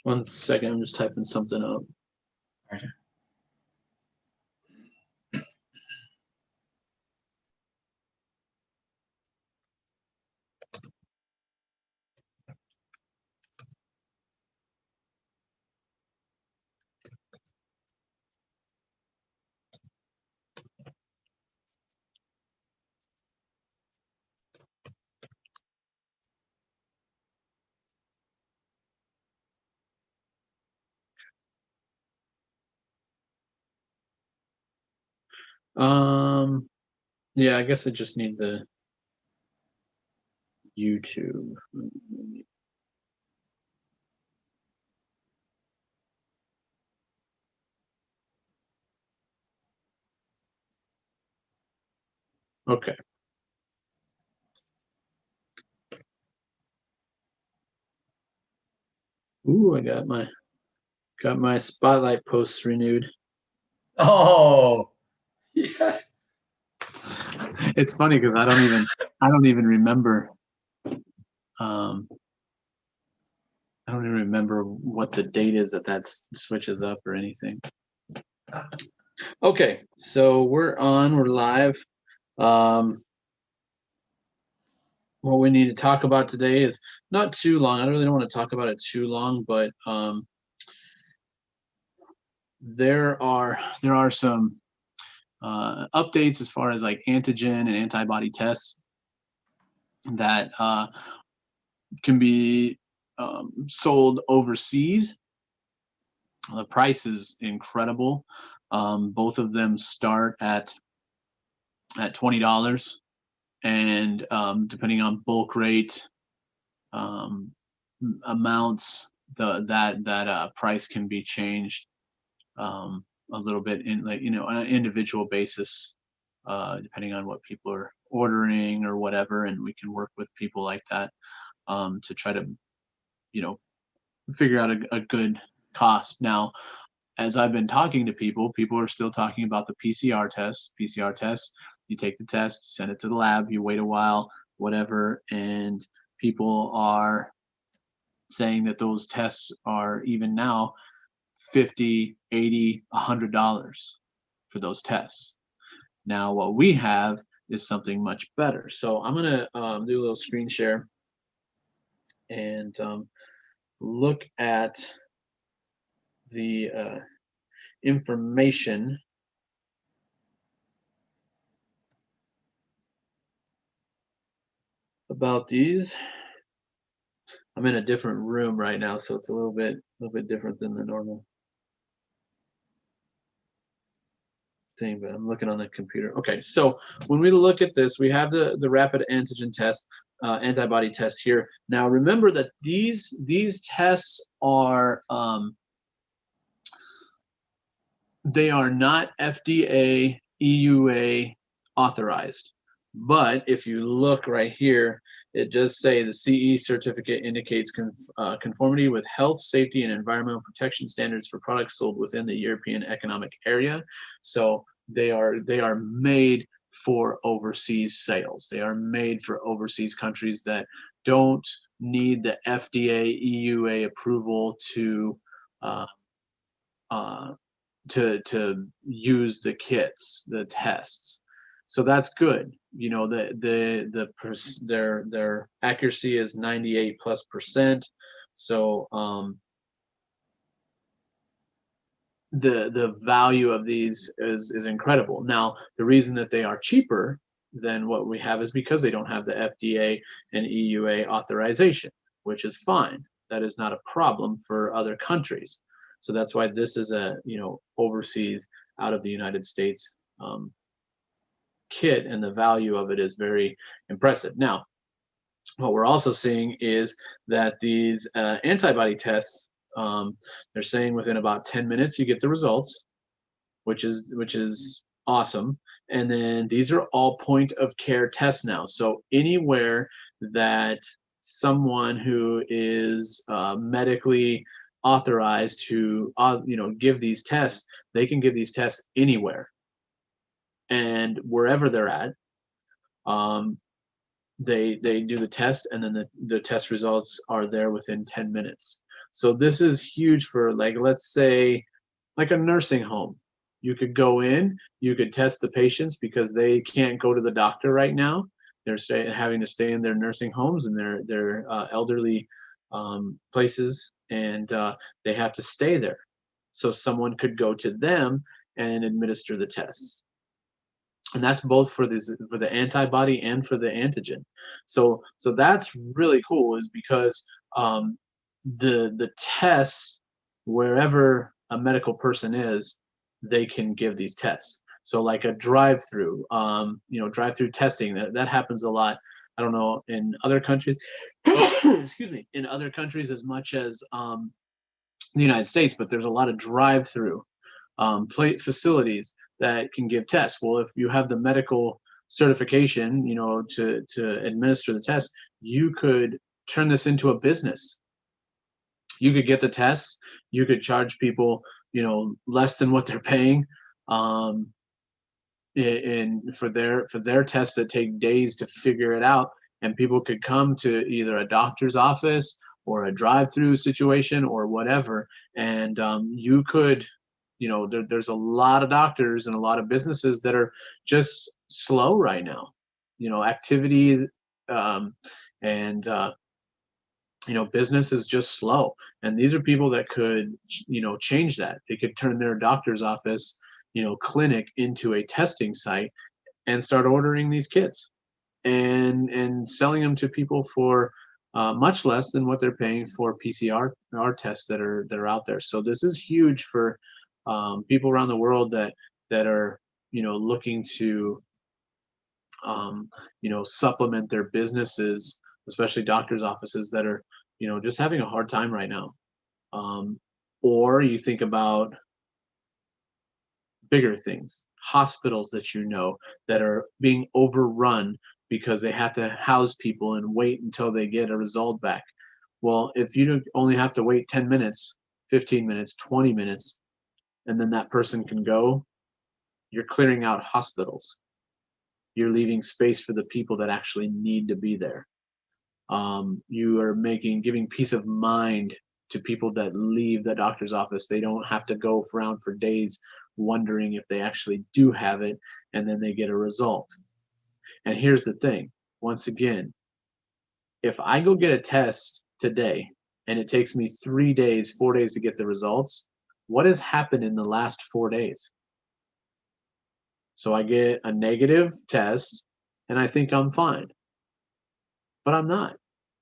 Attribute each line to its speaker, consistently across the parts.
Speaker 1: 1 second, I'm just typing something up.
Speaker 2: Okay.
Speaker 1: Yeah, I guess I just need the YouTube. Okay. Ooh, I got my spotlight posts renewed.
Speaker 2: Oh, yeah.
Speaker 1: It's funny because I don't even remember. I don't even remember what the date is that switches up or anything. Okay, so we're live. What we need to talk about today is not too long. I really don't want to talk about it too long, but there are some updates as far as like antigen and antibody tests that can be sold overseas. The price is incredible. Both of them start at $20, and depending on bulk rate, amounts, that price can be changed a little bit in, like, on an individual basis, depending on what people are ordering or whatever, and we can work with people like that to try to figure out a good cost. Now, as I've been talking to people are still talking about the PCR test. PCR test, you take the test, send it to the lab, you wait a while, whatever, and people are saying that those tests are even now $50, $80, $100 for those tests. Now, what we have is something much better. So I'm gonna do a little screen share and look at the information about these. I'm in a different room right now, so it's a little bit different than the normal thing, but I'm looking on the computer. Okay, so when we look at this, we have the rapid antigen test, antibody test here. Now remember that these tests are they are not FDA, EUA authorized. But if you look right here, it does say the CE certificate indicates conformity with health, safety, and environmental protection standards for products sold within the European Economic Area. So they are made for overseas sales. They are made for overseas countries that don't need the FDA, EUA approval to use the kits, the tests. So that's good. Their accuracy is 98+%. So the value of these is incredible. Now, the reason that they are cheaper than what we have is because they don't have the FDA and EUA authorization, which is fine. That is not a problem for other countries. So that's why this is a, overseas, out of the United States, kit, and the value of it is very impressive. Now, what we're also seeing is that these antibody tests, they're saying within about 10 minutes you get the results, which is awesome. And then these are all point of care tests now. So anywhere that someone who is medically authorized to give these tests, they can give these tests anywhere and wherever they're at. Um, they do the test, and then the test results are there within 10 minutes. So this is huge for, like, let's say, like a nursing home. You could go in, you could test the patients because they can't go to the doctor right now. They're having to stay in their nursing homes and their elderly places, and they have to stay there. So someone could go to them and administer the tests, and that's both for the antibody and for the antigen. So that's really cool, is because the tests, wherever a medical person is, they can give these tests. So like a drive-through, drive-through testing, that happens a lot. I don't know in other countries, excuse me, in other countries as much as the United States, but there's a lot of drive-through plate facilities that can give tests. Well, if you have the medical certification, to administer the test, you could turn this into a business. You could get the tests. You could charge people, less than what they're paying, um, in for their tests that take days to figure it out, and people could come to either a doctor's office or a drive-through situation or whatever, and you could, there's a lot of doctors and a lot of businesses that are just slow right now. Activity, um, and business is just slow, and these are people that could, change that. They could turn their doctor's office, clinic, into a testing site and start ordering these kits and selling them to people for much less than what they're paying for PCR tests that are out there. So this is huge for people around the world that are, looking to, supplement their businesses, especially doctors' offices that are, just having a hard time right now. Um, or you think about bigger things, hospitals that are being overrun because they have to house people and wait until they get a result back. Well, if you only have to wait 10 minutes, 15 minutes, 20 minutes, and then that person can go, you're clearing out hospitals. You're leaving space for the people that actually need to be there. You are giving peace of mind to people that leave the doctor's office. They don't have to go around for days wondering if they actually do have it, and then they get a result. And here's the thing, once again, if I go get a test today and it takes me 3 days, 4 days to get the results, what has happened in the last 4 days? So I get a negative test and I think I'm fine, but I'm not,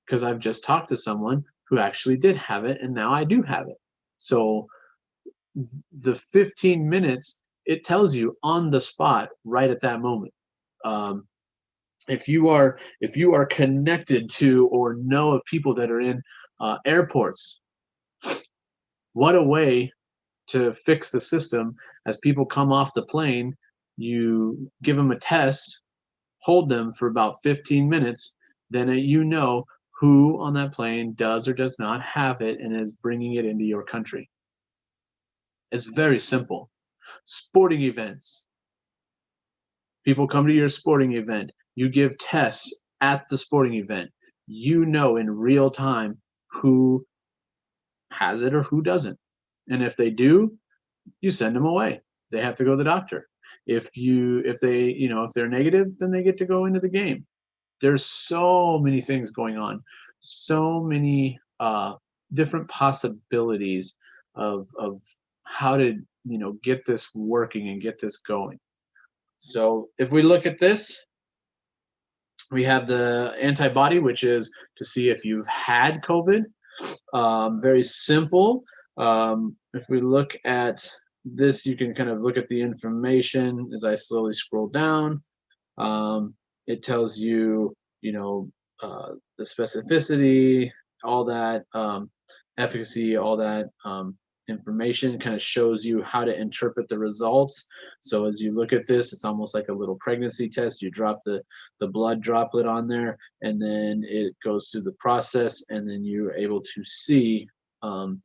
Speaker 1: because I've just talked to someone who actually did have it, and now I do have it. So the 15 minutes, it tells you on the spot right at that moment. Um, if you are connected to or know of people that are in airports, what a way to fix the system. As people come off the plane, you give them a test, hold them for about 15 minutes, then who on that plane does or does not have it and is bringing it into your country. It's very simple. Sporting events. People come to your sporting event. You give tests at the sporting event. You know in real time who has it or who doesn't. And if they do, you send them away. They have to go to the doctor. If they're negative, then they get to go into the game. There's so many things going on, so many different possibilities of how to get this working and get this going. So if we look at this, we have the antibody, which is to see if you've had COVID. Very simple. If we look at this, you can kind of look at the information as I slowly scroll down. Um, it tells you, the specificity, all that, efficacy, all that information kind of shows you how to interpret the results. So as you look at this, it's almost like a little pregnancy test. You drop the blood droplet on there, and then it goes through the process, and then you're able to see, um,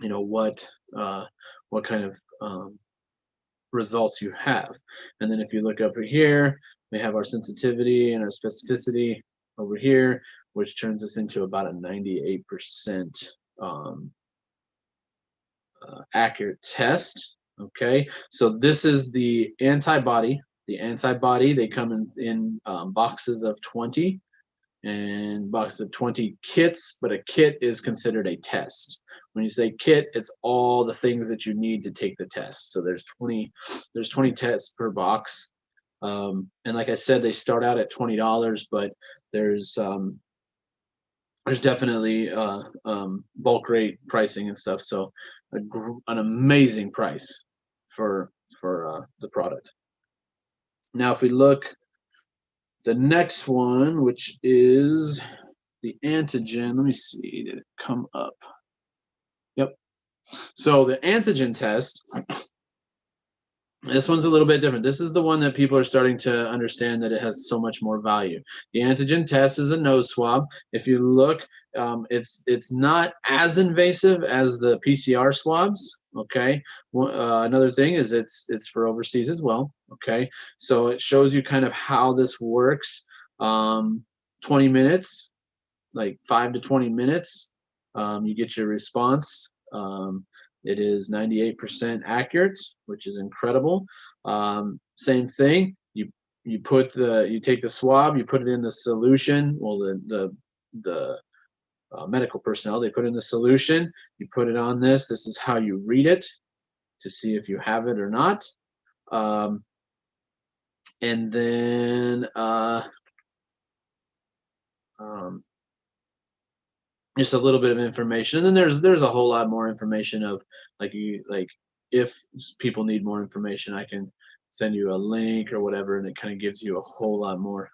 Speaker 1: what what kind of results you have. And then if you look over here, we have our sensitivity and our specificity over here, which turns us into about a 98% um, accurate test. Okay, so this is the antibody. The antibody, they come in boxes of 20 and boxes of 20 kits, but a kit is considered a test. When you say kit, it's all the things that you need to take the test. So there's 20 tests per box. And like I said, they start out at $20, but there's um, there's definitely bulk rate pricing and stuff. So an amazing price for the product. Now, if we look the next one, which is the antigen, let me see, did it come up? Yep. So the antigen test, this one's a little bit different. This is the one that people are starting to understand that it has so much more value. The antigen test is a nose swab. If you look, it's not as invasive as the PCR swabs. Okay. Another thing is it's for overseas as well. Okay. So it shows you kind of how this works. 20 minutes, like 5 to 20 minutes, you get your response. It is 98% accurate, which is incredible. Same thing. You take the swab, you put it in the solution. Well, the medical personnel, they put in the solution. You put it on this. This is how you read it to see if you have it or not. Um, and then um, just a little bit of information, and then there's a whole lot more information of like if people need more information, I can send you a link or whatever, and it kind of gives you a whole lot more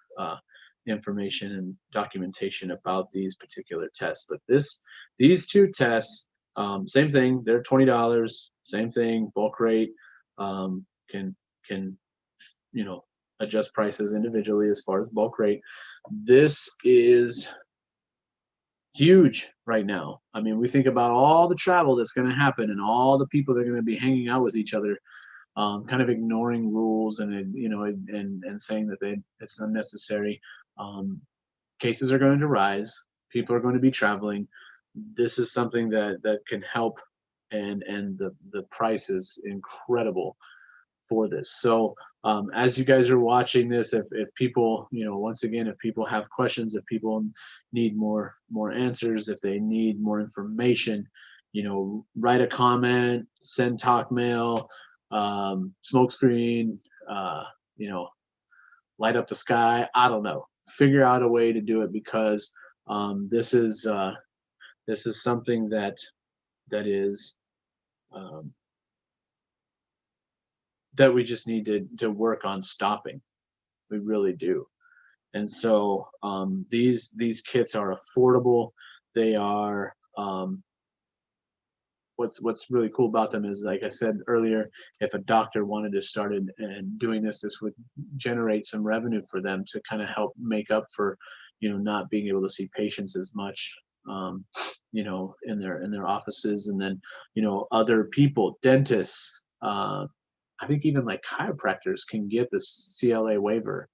Speaker 1: information and documentation about these particular tests. But these two tests, same thing, they're $20, same thing, bulk rate. Can adjust prices individually as far as bulk rate. This is huge right now. I mean, we think about all the travel that's going to happen and all the people that are going to be hanging out with each other, kind of ignoring rules and saying that it's unnecessary. Cases are going to rise. People are going to be traveling. This is something that can help, and the price is incredible for this. So as you guys are watching this, if people, once again, if people have questions, if people need more answers, if they need more information, write a comment, send talk mail, smoke screen, light up the sky. I don't know. Figure out a way to do it, because this is something that is um, that we just need to work on stopping. We really do. And so these kits are affordable. They are what's really cool about them is, like I said earlier, if a doctor wanted to start and doing this would generate some revenue for them to kind of help make up for not being able to see patients as much, in their offices. And then other people, dentists, I think even like chiropractors can get this CLA waiver,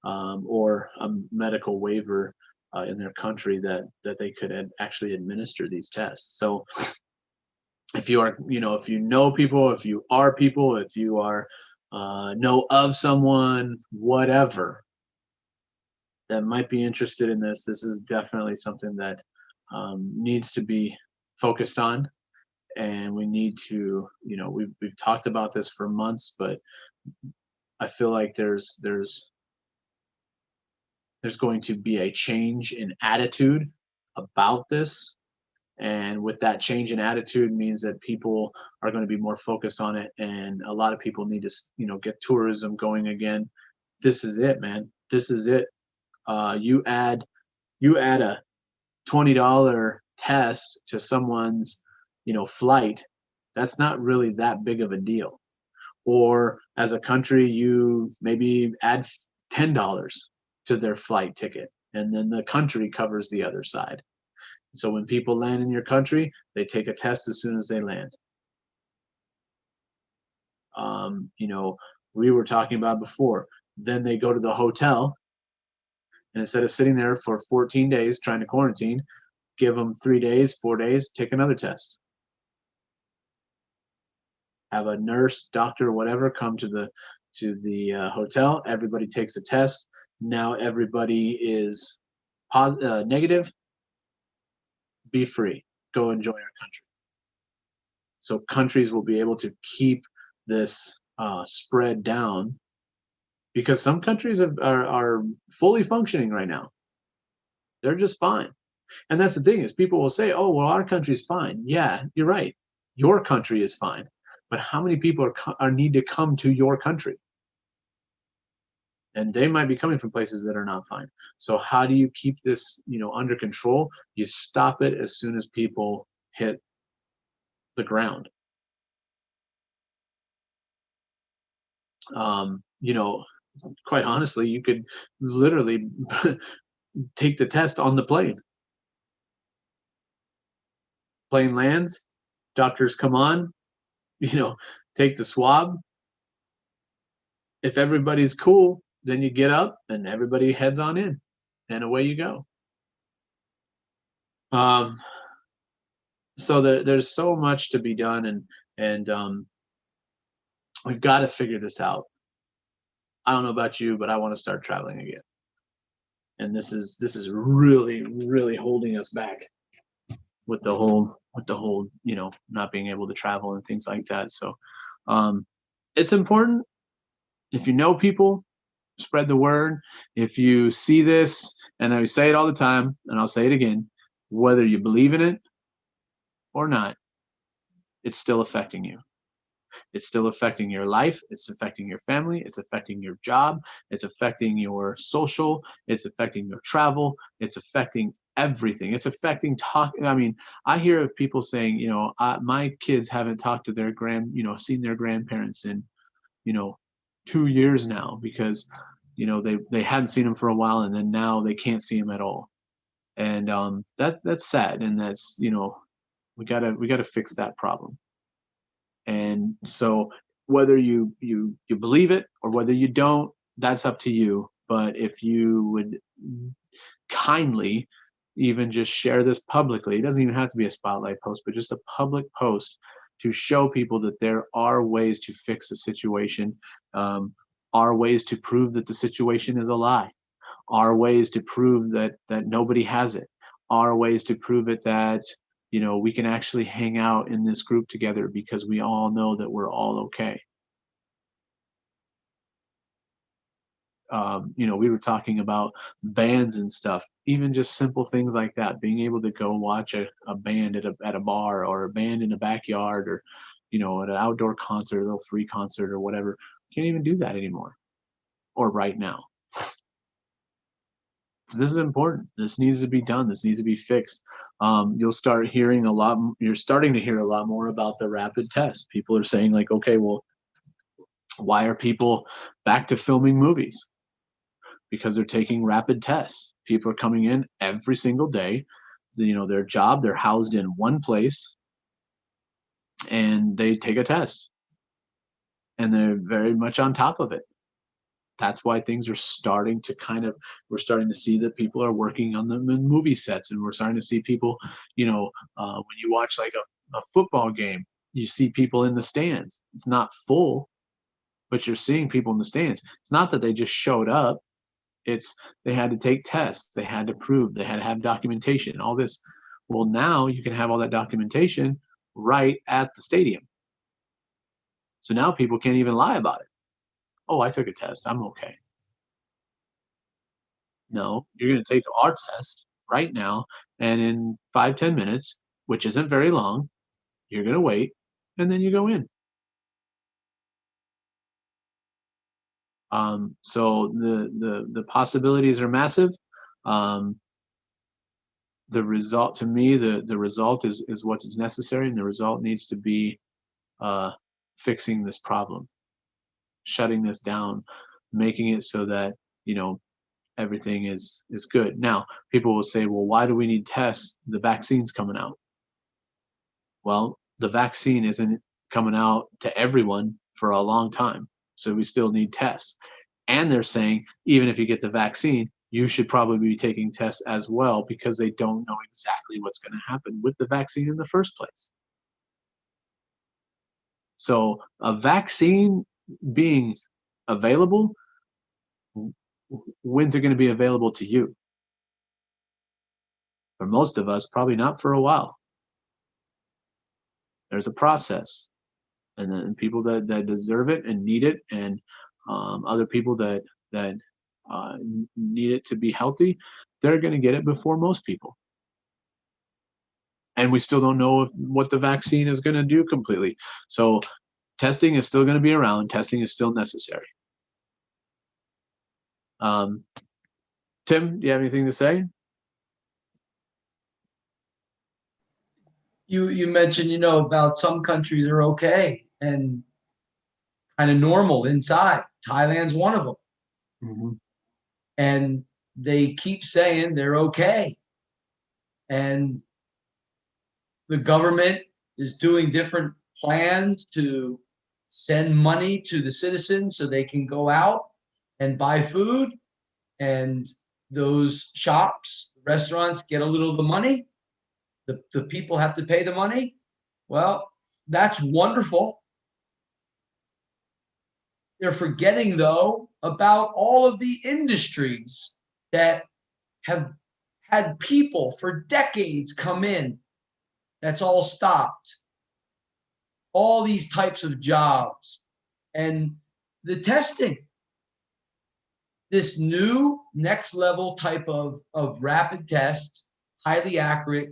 Speaker 1: or a medical waiver in their country that they could actually administer these tests. So if you are, if you know people, if you are people, if you are know of someone, whatever, that might be interested in this is definitely something that needs to be focused on. And we need to, we've talked about this for months, but I feel like there's going to be a change in attitude about this. And with that change in attitude means that people are going to be more focused on it, and a lot of people need to get tourism going again. This is it, man. This is it. You add a $20 test to someone's flight. That's not really that big of a deal. Or as a country, you maybe add $10 to their flight ticket, and then the country covers the other side. So when people land in your country, they take a test as soon as they land. um, you know we were talking about before. Then they go to the hotel, and instead of sitting there for 14 days trying to quarantine, give them 3 days, 4 days, take another test. Have a nurse, doctor, whatever come to the hotel. Everybody takes a test. Now everybody is negative. Be free. Go enjoy our country. So countries will be able to keep this spread down, because some countries are fully functioning right now. They're just fine. And that's the thing, is people will say, "Oh, well, our country's fine." Yeah, you're right. Your country is fine, but how many people are need to come to your country? And they might be coming from places that are not fine. So how do you keep this, under control? You stop it as soon as people hit the ground. Um, you know, Quite honestly, you could literally take the test on the plane. Plane lands, doctors come on, you know, take the swab. If everybody's cool, then you get up and everybody heads on in, and away you go. Um, so there's so much to be done, and we've got to figure this out. I don't know about you, but I want to start traveling again, and this is really really holding us back with the whole not being able to travel and things like that. So um, it's important. If you know people, spread the word. If you see this, and I say it all the time, and I'll say it again, whether you believe in it or not, it's still affecting you. It's still affecting your life. It's affecting your family. It's affecting your job. It's affecting your social. It's affecting your travel. It's affecting everything. It's affecting talk. I mean, I hear of people saying, my kids haven't talked to their seen their grandparents in, you know, 2 years now, because, they hadn't seen them for a while, and then now they can't see them at all. And that's sad. And that's, we gotta fix that problem. And so whether you believe it or whether you don't, that's up to you. But if you would kindly even just share this publicly, it doesn't even have to be a spotlight post, but just a public post to show people that there are ways to fix the situation, um, are ways to prove that the situation is a lie, are ways to prove that nobody has it, are ways to prove it that we can actually hang out in this group together because we all know that we're all okay. We were talking about bands and stuff, even just simple things like that, being able to go watch a band at a bar, or a band in a backyard, or at an outdoor concert, a little free concert or whatever. Can't even do that anymore, or right now. This is important. This needs to be done. This needs to be fixed. You're starting to hear a lot more about the rapid test. People are saying, like, okay, well, why are people back to filming movies? Because they're taking rapid tests. People are coming in every single day. Their job, they're housed in one place, and they take a test, and they're very much on top of it. That's why things are starting to we're starting to see that people are working on them in movie sets, and we're starting to see people, when you watch like a football game, you see people in the stands. It's not full, but you're seeing people in the stands. It's not that they just showed up. It's they had to take tests, they had to prove, they had to have documentation, all this. Well, now you can have all that documentation right at the stadium. So now people can't even lie about it. Oh, I took a test, I'm okay. No, you're going to take our test right now, and in 5, 10 minutes, which isn't very long. You're going to wait, and then you go in. So the possibilities are massive. Um, the result, to me, the result is what is necessary, and the result needs to be fixing this problem, shutting this down, making it so that everything is good. Now, people will say, well, why do we need tests? The vaccine's coming out. Well, the vaccine isn't coming out to everyone for a long time, so we still need tests. And they're saying, even if you get the vaccine, you should probably be taking tests as well, because they don't know exactly what's going to happen with the vaccine in the first place. So a vaccine being available, when's it going to be available to you? For most of us, probably not for a while. There's a process, and then people that deserve it and need it, and other people that need it to be healthy, they're going to get it before most people. And we still don't know what the vaccine is going to do completely. So testing is still going to be around. Testing is still necessary. Tim, do you have anything to say?
Speaker 2: You mentioned, about some countries are okay and kind of normal inside. Thailand's one of them.
Speaker 1: Mm-hmm.
Speaker 2: And they keep saying they're okay. And the government is doing different plans to send money to the citizens so they can go out and buy food. And those shops, restaurants get a little of the money. The people have to pay the money. Well, that's wonderful. They're forgetting, though, about all of the industries that have had people for decades come in. That's all stopped. All these types of jobs. And the testing, this new next level type of rapid test, highly accurate,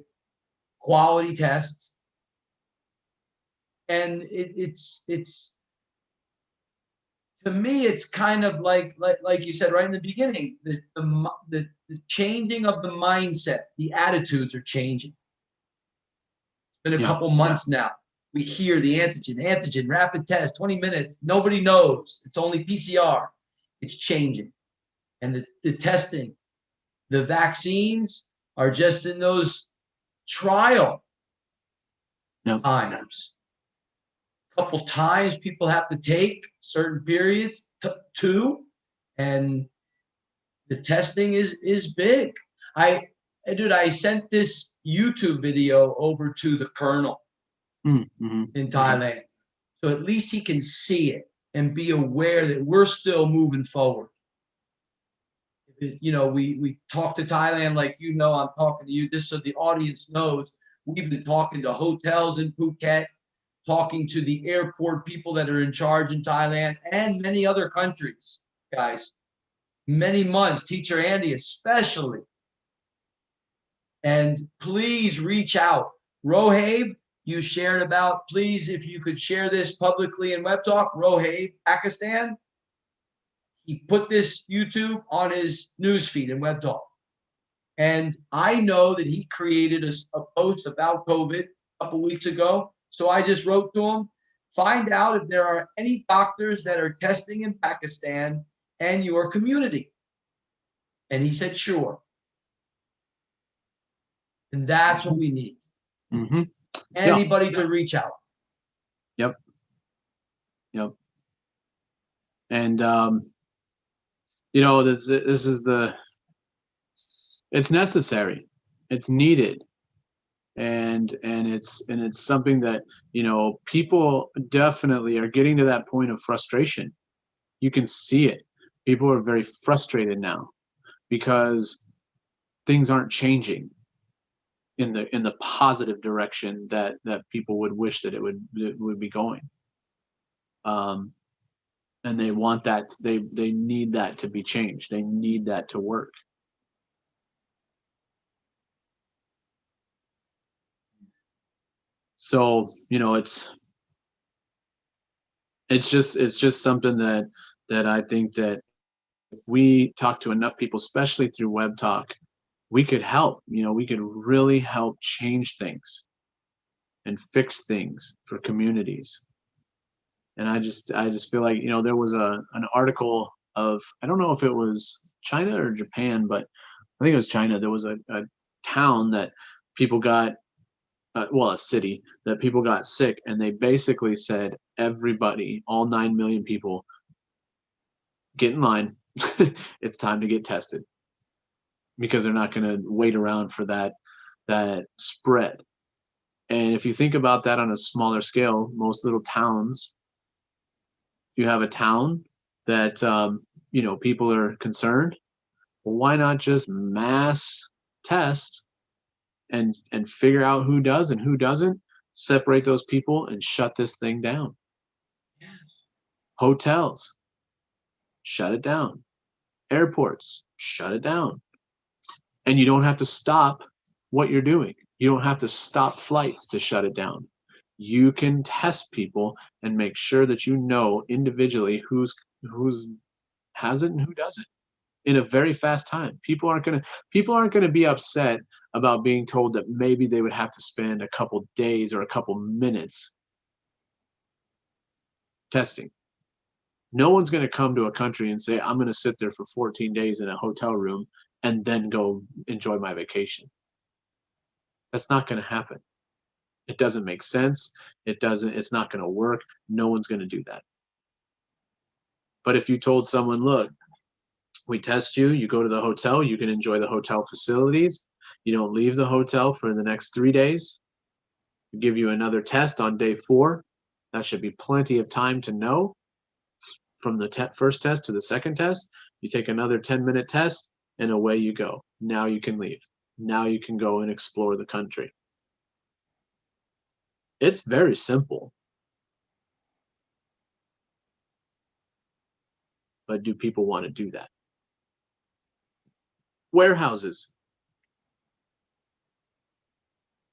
Speaker 2: quality test. And it's to me, it's kind of like you said right in the beginning, the changing of the mindset, the attitudes are changing. It's been a couple months now. We hear the antigen, rapid test, 20 minutes. Nobody knows. It's only PCR. It's changing. And the testing, the vaccines are just in those trial times. Couple times people have to take certain periods too, and the testing is big. I sent this YouTube video over to the Colonel in Thailand, so at least he can see it and be aware that we're still moving forward. We talk to Thailand like I'm talking to you, just so the audience knows. We've been talking to hotels in Phuket, talking to the airport people that are in charge in Thailand and many other countries, guys. Many months, Teacher Andy especially. And please reach out. Rohaib, you shared about, please, if you could share this publicly in Web Talk. Rohaib, Pakistan, he put this YouTube on his newsfeed in Web Talk. And I know that he created a post about COVID a couple weeks ago. So I just wrote to him, find out if there are any doctors that are testing in Pakistan and your community. And he said, sure. And that's what we need.
Speaker 1: Mm-hmm.
Speaker 2: Anybody to reach out.
Speaker 1: Yep. And this is it's necessary, it's needed, and it's something that people definitely are getting to that point of frustration. You can see it. People are very frustrated now because things aren't changing in the positive direction that people would wish that it would be going. And they want that, they need that to be changed. They need that to work. So, it's just something that I think that if we talk to enough people, especially through web talk, we could help. We could really help change things and fix things for communities. And I just feel like, there was an article of, I don't know if it was China or Japan, but I think it was China. There was a town that people got, well, a city that people got sick, and they basically said, everybody, all 9 million people, get in line. It's time to get tested, because they're not going to wait around for that spread. And if you think about that on a smaller scale, most little towns, if you have a town that people are concerned, well, why not just mass test and figure out who does and who doesn't, separate those people and shut this thing down. Hotels, shut it down. Airports, shut it down. And you don't have to stop what you're doing. You don't have to stop flights to shut it down. You can test people and make sure that you know individually who's has it and who doesn't, in a very fast time. People aren't gonna be upset about being told that maybe they would have to spend a couple days or a couple minutes testing. No one's gonna come to a country and say, I'm gonna sit there for 14 days in a hotel room and then go enjoy my vacation. That's not gonna happen. It doesn't make sense. It's not gonna work. No one's gonna do that. But if you told someone, look, we test you, you go to the hotel, you can enjoy the hotel facilities, you don't leave the hotel for the next 3 days, we give you another test on day 4. That should be plenty of time to know from the first test to the second test. You take another 10-minute test, and away you go. Now you can leave. Now you can go and explore the country. It's very simple. But do people want to do that? Warehouses,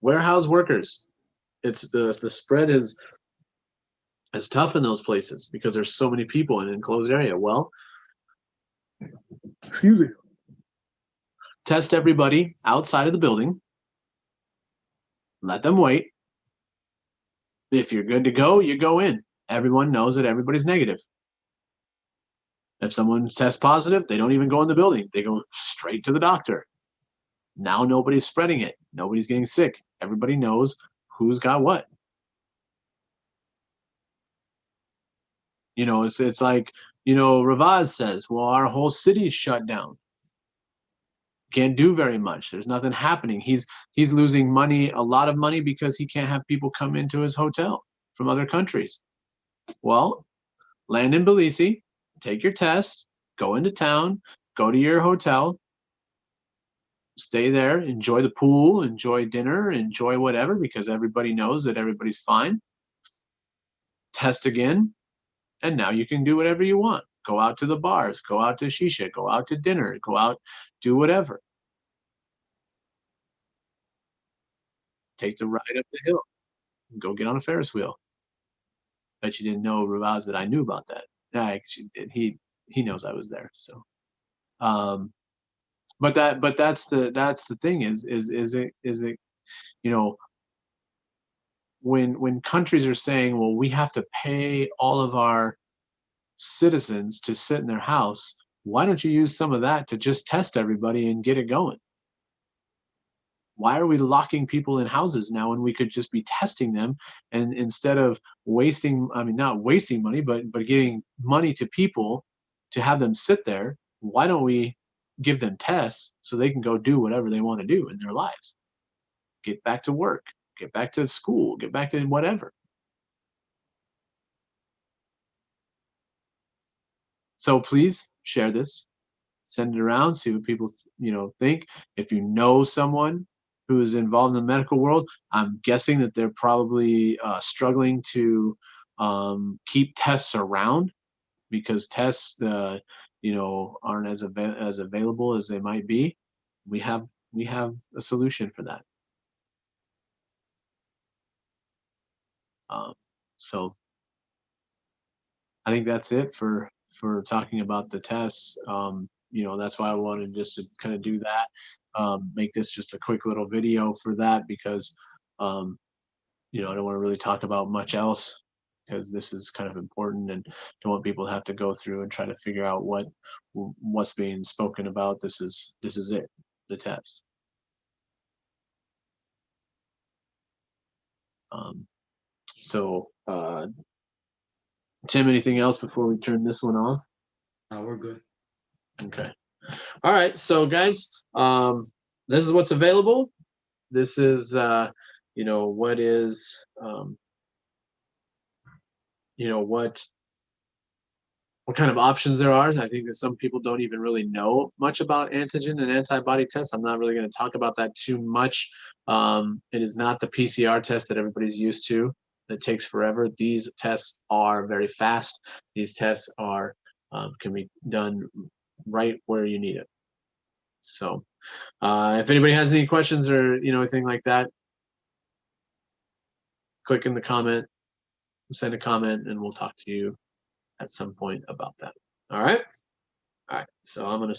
Speaker 1: warehouse workers. It's the spread is tough in those places because there's so many people in an enclosed area. Well, excuse me. Test everybody outside of the building. Let them wait. If you're good to go, you go in. Everyone knows that everybody's negative. If someone tests positive, they don't even go in the building. They go straight to the doctor. Now nobody's spreading it. Nobody's getting sick. Everybody knows who's got what. It's like, Ravaz says, well, our whole city's shut down. Can't do very much. There's nothing happening. He's losing money, a lot of money, because he can't have people come into his hotel from other countries. Well, land in Belize, take your test, go into town, go to your hotel, stay there, enjoy the pool, enjoy dinner, enjoy whatever, because everybody knows that everybody's fine. Test again, and now you can do whatever you want. Go out to the bars, go out to shisha, go out to dinner, go out, do whatever. Take the ride up the hill, go get on a Ferris wheel. Bet you didn't know, Ravaz, that I knew about that. Yeah, I actually did. He knows I was there. So, um, but that's the thing is it you know when countries are saying, well, we have to pay all of our citizens to sit in their house, why don't you use some of that to just test everybody and get it going? Why are we locking people in houses now when we could just be testing them, and instead of wasting, I mean, not wasting money, but giving money to people to have them sit there, why don't we give them tests so they can go do whatever they want to do in their lives? Get back to work, get back to school, get back to whatever. So please share this, send it around, see what people think. If you know someone who is involved in the medical world, I'm guessing that they're probably struggling to keep tests around, because tests aren't as available as they might be. We have we have a solution for that. So I think that's it for talking about the tests. That's why I wanted just to kind of do that. Make this just a quick little video for that because um, I don't want to really talk about much else because this is kind of important and don't want people to have to go through and try to figure out what's being spoken about. This is it, the test. Um, so Tim, anything else before we turn this one off?
Speaker 2: No, we're good.
Speaker 1: Okay. All right. So guys, this is what's available. This is what is what kind of options there are. I think that some people don't even really know much about antigen and antibody tests. I'm not really going to talk about that too much. It is not the PCR test that everybody's used to. That takes forever. These tests are very fast. These tests are can be done right where you need it. So, if anybody has any questions or anything like that, click in the comment, send a comment, and we'll talk to you at some point about that. All right. All right. So I'm gonna